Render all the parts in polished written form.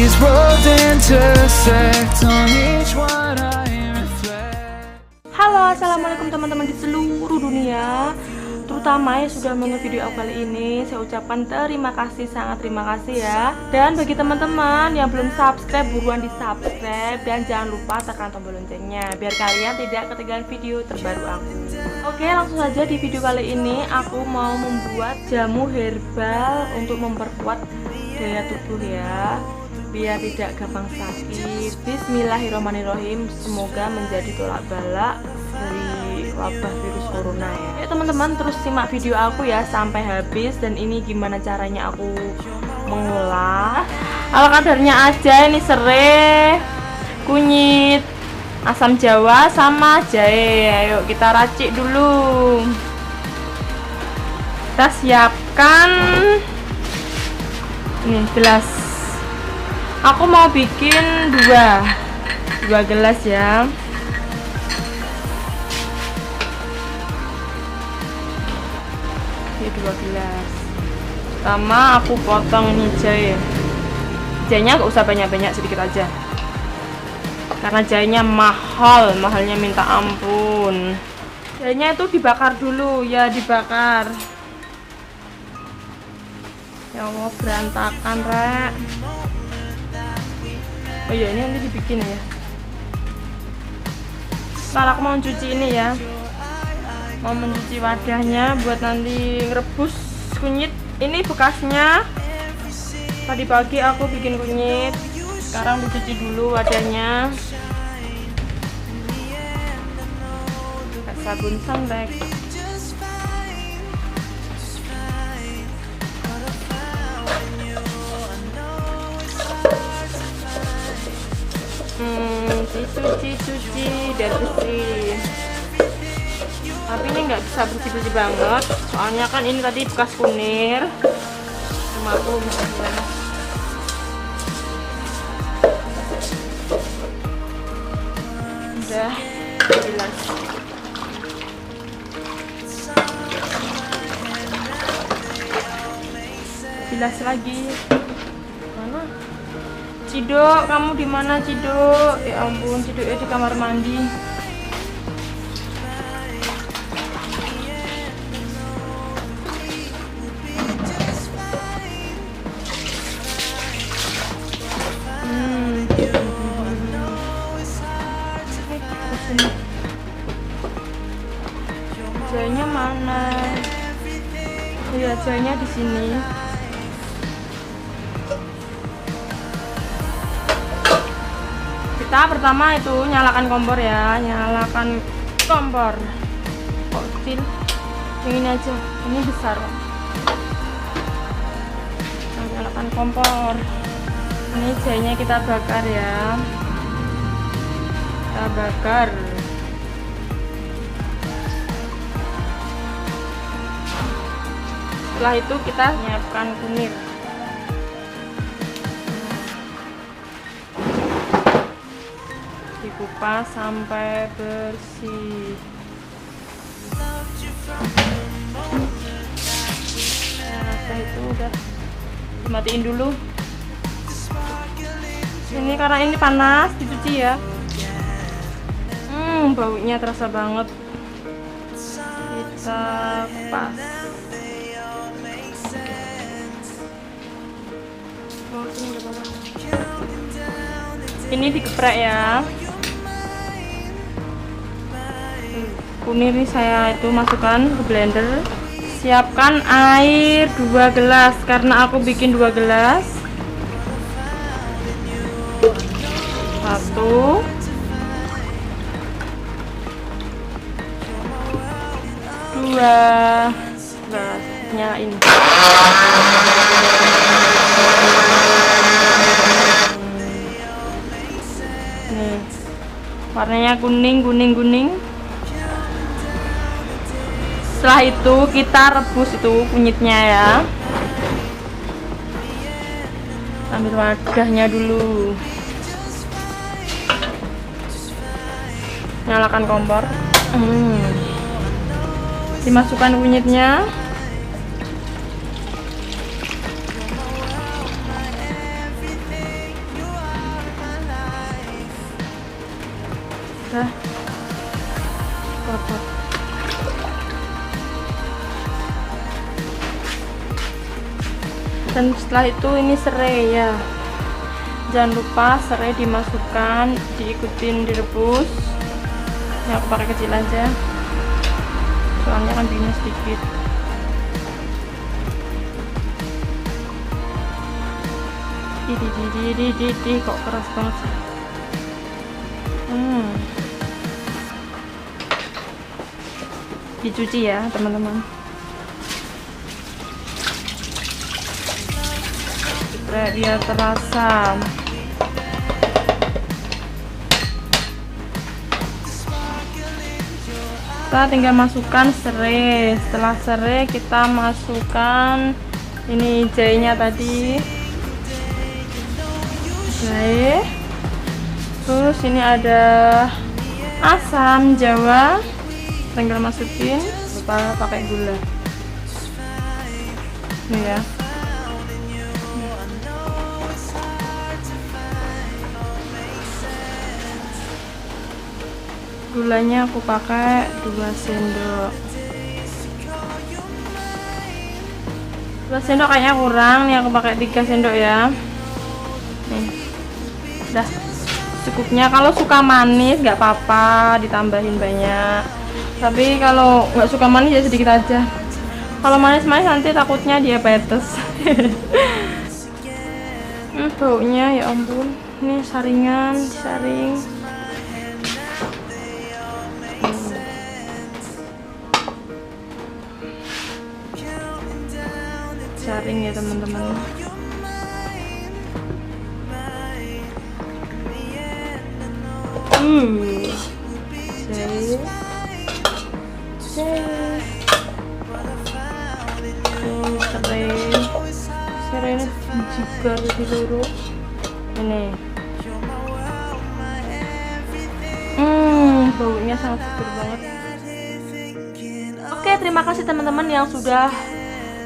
these roads intersect. On each one I reflect. Halo, assalamualaikum teman-teman di seluruh dunia, terutama yang sudah menonton video aku kali ini. Saya ucapkan terima kasih, sangat terima kasih ya. Dan bagi teman-teman yang belum subscribe, buruan di subscribe dan jangan lupa tekan tombol loncengnya biar kalian tidak ketinggalan video terbaru aku. Oke, langsung saja di video kali ini aku mau membuat jamu herbal untuk memperkuat daya tubuh ya, biar tidak gampang sakit. Bismillahirrahmanirrahim, semoga menjadi tolak balak dari wabah virus corona ya. Teman-teman terus simak video aku ya sampai habis. Dan ini gimana caranya aku mengolah. Ala kadarnya aja, ini serai, kunyit, asam jawa sama jahe. Ayo kita racik dulu. Kita siapkan nih gelas. Aku mau bikin dua gelas ya. Ini 2 gelas. Pertama aku potong ini jahe. Jahenya gak usah banyak-banyak, sedikit aja. Karena jahenya mahalnya minta ampun. Jahenya itu dibakar dulu ya, dibakar. Ya Allah, berantakan rek. Oh iya, ini nanti dibikin ya. Ntar aku mau mencuci ini ya, mau mencuci wadahnya buat nanti ngerebus kunyit. Ini bekasnya, tadi pagi aku bikin kunyit. Sekarang dicuci dulu wadahnya pakai sabun sunlight. Cuci dan bersih. Tapi ini nggak bisa bersih-bersih banget, soalnya kan ini tadi bekas kunir. Cuma aku udah jelas. Jelas lagi. Mana? Cidok, kamu di mana Cidok? Ya ampun, Cidoknya di kamar mandi. Jahenya mana? Iya, jahenya di sini. Kita pertama itu nyalakan kompor ya, nyalakan kompor. Kok kecil? Yang ini aja, ini besar. Nah, nyalakan kompor. Ini jahenya kita bakar ya. Kita bakar. Setelah itu kita nyiapkan kunir. Dikupas sampai bersih. Nah, setelah itu udah dimatiin dulu. Ini karena ini panas, dicuci ya. Baunya terasa banget. Kita kupas. Ini digeprek ya. Kunir ini saya itu masukkan ke blender. Siapkan air 2 gelas karena aku bikin 2 gelas. 1, 2. Nah, nyalain. Nih, warnanya kuning. Setelah itu kita rebus itu kunyitnya ya. Ambil wadahnya dulu. Nyalakan kompor. Dimasukkan kunyitnya. aja kotor. Dan setelah itu ini serai ya, jangan lupa serai dimasukkan, diikutin direbus ya. Aku pakai kecil aja soalnya kan bikinnya sedikit. Di kok keras banget sih. Dicuci ya teman-teman, supaya dia terasa. Kita tinggal masukkan serai. Setelah serai kita masukkan ini jahenya tadi, jahe. Terus ini ada asam jawa, tinggal masukin. Lupa pakai gula nih ya. Gulanya aku pakai 2 sendok. 2 sendok kayaknya kurang nih, aku pakai 3 sendok ya. Nih, udah cukupnya. Kalau suka manis nggak apa-apa ditambahin banyak, tapi kalau nggak suka manis ya sedikit aja. Kalau manis-manis nanti takutnya diabetes. Baunya ya ampun. Ini saringan, disaring. Saring ya teman-teman. Serai ini juga di luru ini. Baunya sangat seger banget. Oke, terima kasih teman-teman yang sudah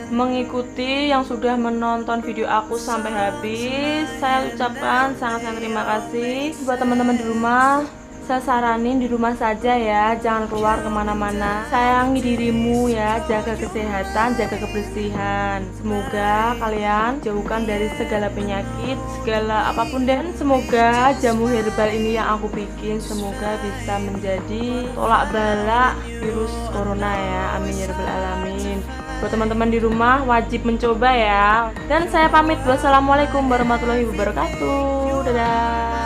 mengikuti, yang sudah menonton video aku sampai habis. Saya ucapkan sangat-sangat terima kasih. Buat teman-teman di rumah, saya saranin di rumah saja ya, jangan keluar kemana-mana. Sayangi dirimu ya, jaga kesehatan, jaga kebersihan. Semoga kalian jauhkan dari segala penyakit, segala apapun deh. Semoga jamu herbal ini yang aku bikin semoga bisa menjadi tolak bala virus corona ya, amin ya rabbal alamin. Buat teman-teman di rumah wajib mencoba ya. Dan saya pamit, wassalamualaikum warahmatullahi wabarakatuh. Dadah.